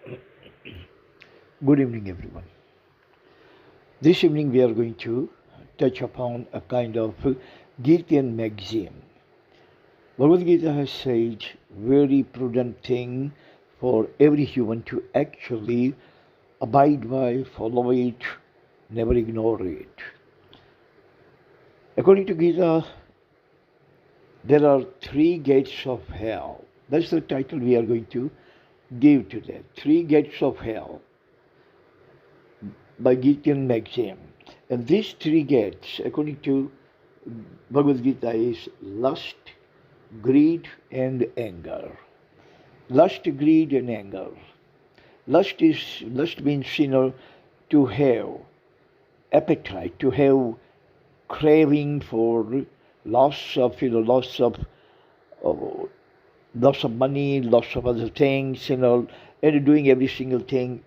Good evening, everyone. This evening we are going to touch upon a kind of Gitian Maxim. Bhagavad Gita has said very prudent thing for every human to actually abide by, follow it, never ignore it. According to Gita, there are three gates of hell. That's the title we are going to give today. Three gates of hell by Gitian Maxim. And these three gates, according to Bhagavad Gita, is lust, greed, and anger. Lust, greed, and anger. Lust means to have appetite, to have craving for loss of uh, loss of money, loss of other things, and doing every single thing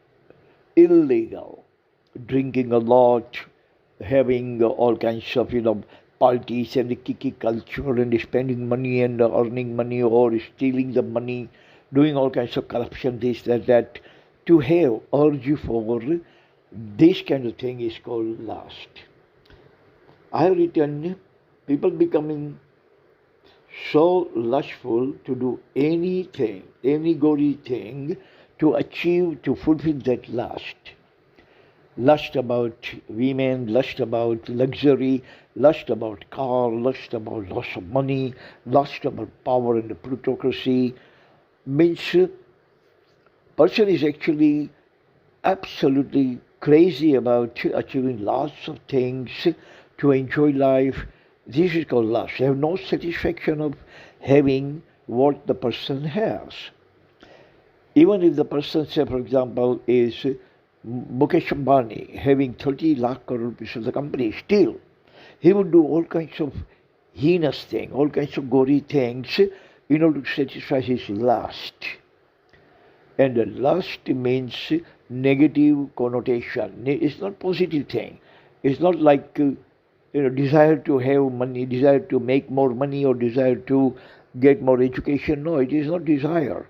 illegal, drinking a lot, having all kinds of parties and the kiki culture and spending money and earning money or stealing the money, doing all kinds of corruption, this, that. To have urge for this kind of thing is called lust. I have written people becoming so lustful to do anything, any gory thing to achieve, to fulfill that lust. Lust about women, lust about luxury, lust about car, lust about loss of money, lust about power and plutocracy. Means person is actually absolutely crazy about achieving lots of things to enjoy life. This is called lust. They have no satisfaction of having what the person has. Even if the person, say for example, is Mukesh Ambani, having 30 lakh crore rupees of the company, still he would do all kinds of heinous things, all kinds of gory things in order to satisfy his lust. And the lust means negative connotation. It's not positive thing. It's not like desire to have money, desire to make more money, or desire to get more education. No, it is not desire.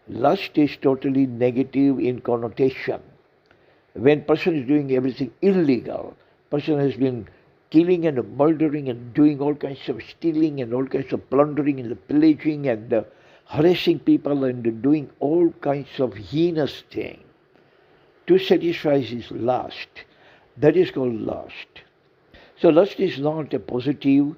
Lust is totally negative in connotation. When person is doing everything illegal, person has been killing and murdering and doing all kinds of stealing and all kinds of plundering and pillaging and harassing people and doing all kinds of heinous things to satisfy his lust. That is called lust. So lust is not a positive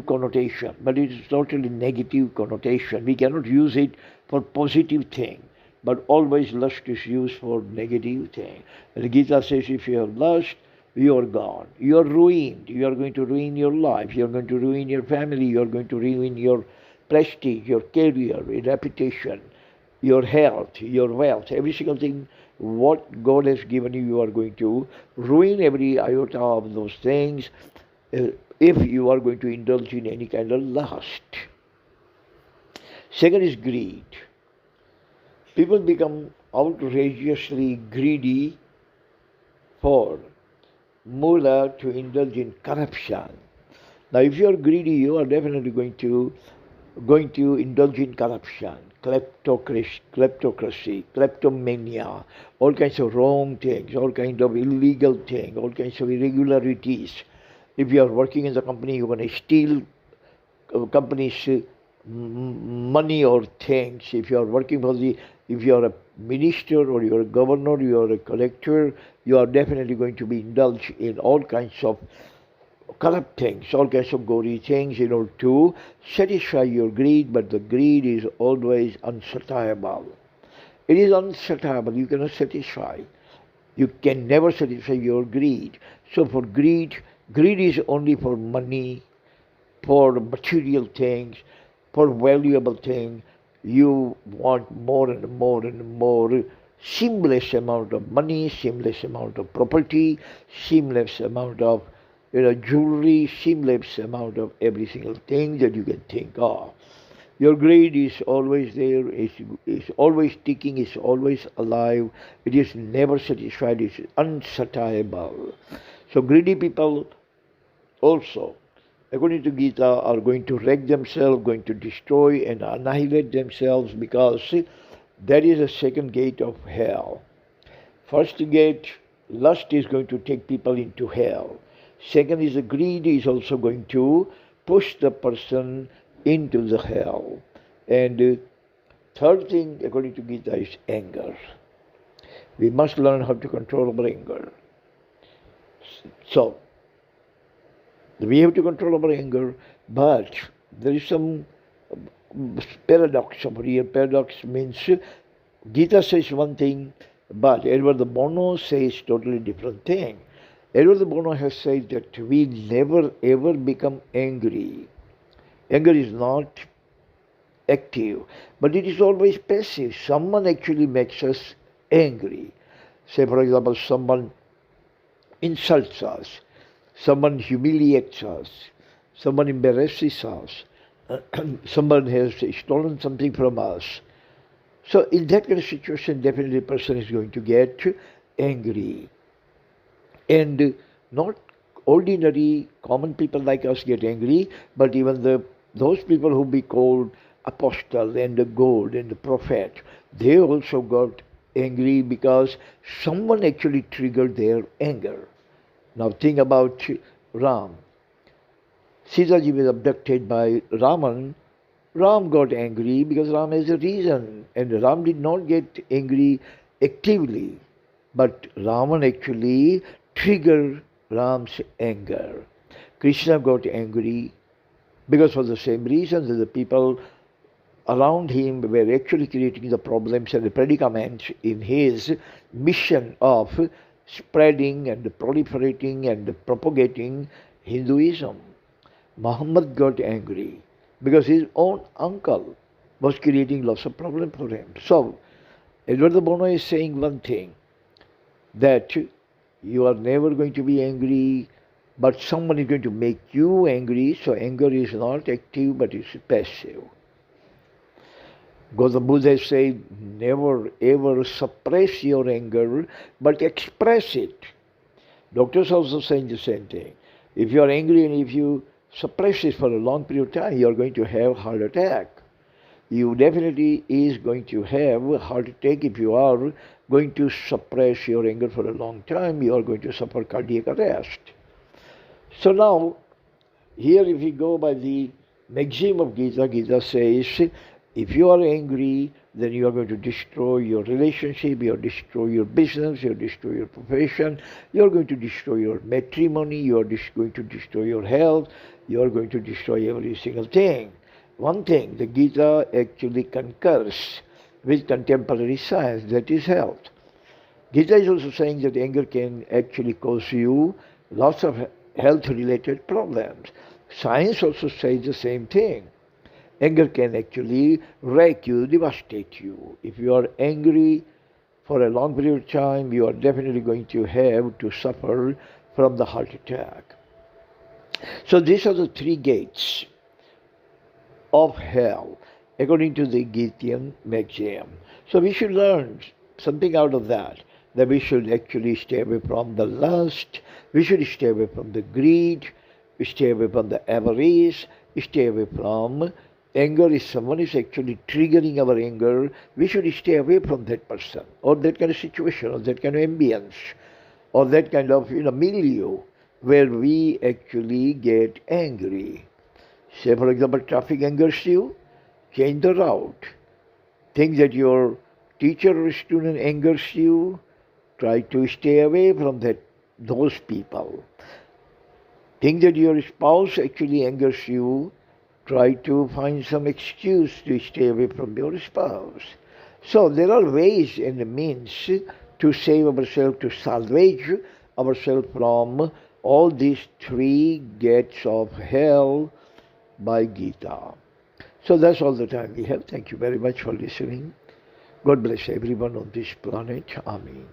connotation, but it is totally negative connotation. We cannot use it for positive thing, but always lust is used for negative thing. And Gita says if you have lust, you are gone. You are ruined. You are going to ruin your life. You are going to ruin your family. You are going to ruin your prestige, your career, your reputation, your health, your wealth, every single thing what God has given you, you are going to ruin every iota of those things if you are going to indulge in any kind of lust. Second is greed. People become outrageously greedy for moolah to indulge in corruption. Now, if you are greedy, you are definitely going to indulge in corruption, kleptocracy, kleptomania, all kinds of wrong things, all kinds of illegal things, all kinds of irregularities. If you are working in the company, you're going to steal company's money or things. If you are working if you are a minister or you are a governor, you are a collector, you are definitely going to be indulged in all kinds of corrupt things, all kinds of gory things in order to satisfy your greed, but the greed is always unsatiable. It is unsatiable, you cannot satisfy. You can never satisfy your greed. So for greed is only for money, for material things, for valuable things. You want more and more and more, seamless amount of money, seamless amount of property, seamless amount of jewelry, seamless amount of every single thing that you can think of. Your greed is always there, is always ticking, is always alive. It is never satisfied, it is unsatiable. So greedy people also, according to Gita, are going to wreck themselves, going to destroy and annihilate themselves because That is the second gate of hell. First gate, lust is going to take people into hell. Second is the greed is also going to push the person into the hell. And third thing, according to Gita, is anger. We must learn how to control our anger. So, we have to control our anger, but there is some paradox over here. Paradox means Gita says one thing, but Edward de Bono says totally different thing. Edward de Bono has said that we never ever become angry. Anger is not active, but it is always passive. Someone actually makes us angry. Say, for example, someone insults us, someone humiliates us, someone embarrasses us, someone has stolen something from us. So in that kind of situation, definitely a person is going to get angry. And not ordinary common people like us get angry, but even those people who be called apostle and the god and the prophet, they also got angry because someone actually triggered their anger. Now think about Ram. Sitaji was abducted by Raman. Ram got angry because Ram has a reason, and Ram did not get angry actively, but Raman actually triggered Ram's anger. Krishna got angry because for the same reason that the people around him were actually creating the problems and the predicaments in his mission of spreading and proliferating and propagating Hinduism. Muhammad got angry because his own uncle was creating lots of problems for him. So, Edward de Bono is saying one thing, that you are never going to be angry, but someone is going to make you angry, so anger is not active but it's passive. Gautam Buddha said, never ever suppress your anger, but express it. Doctors also saying the same thing. If you are angry and if you suppress it for a long period of time, you are going to have heart attack. You definitely is going to have a heart attack if you are going to suppress your anger for a long time. You are going to suffer cardiac arrest. So now, here if we go by the Maxim of Gita, Gita says, if you are angry, then you are going to destroy your relationship, you are destroy your business, you are destroy your profession, you are going to destroy your matrimony, you are going to destroy your health, you are going to destroy every single thing. One thing, the Gita actually concurs with contemporary science, that is health. Gita is also saying that anger can actually cause you lots of health-related problems. Science also says the same thing. Anger can actually wreck you, devastate you. If you are angry for a long period of time, you are definitely going to have to suffer from the heart attack. So these are the three gates of hell, according to the Gitian Maxim. So we should learn something out of that we should actually stay away from the lust, we should stay away from the greed, we stay away from the avarice, we stay away from anger. If someone is actually triggering our anger, we should stay away from that person, or that kind of situation, or that kind of ambience, or that kind of milieu where we actually get angry. Say, for example, traffic angers you, change the route. Think that your teacher or student angers you, try to stay away from those people. Think that your spouse actually angers you, try to find some excuse to stay away from your spouse. So there are ways and means to save ourselves, to salvage ourselves from all these three gates of hell by Gita. So that's all the time we have. Thank you very much for listening. God bless everyone on this planet. Amen.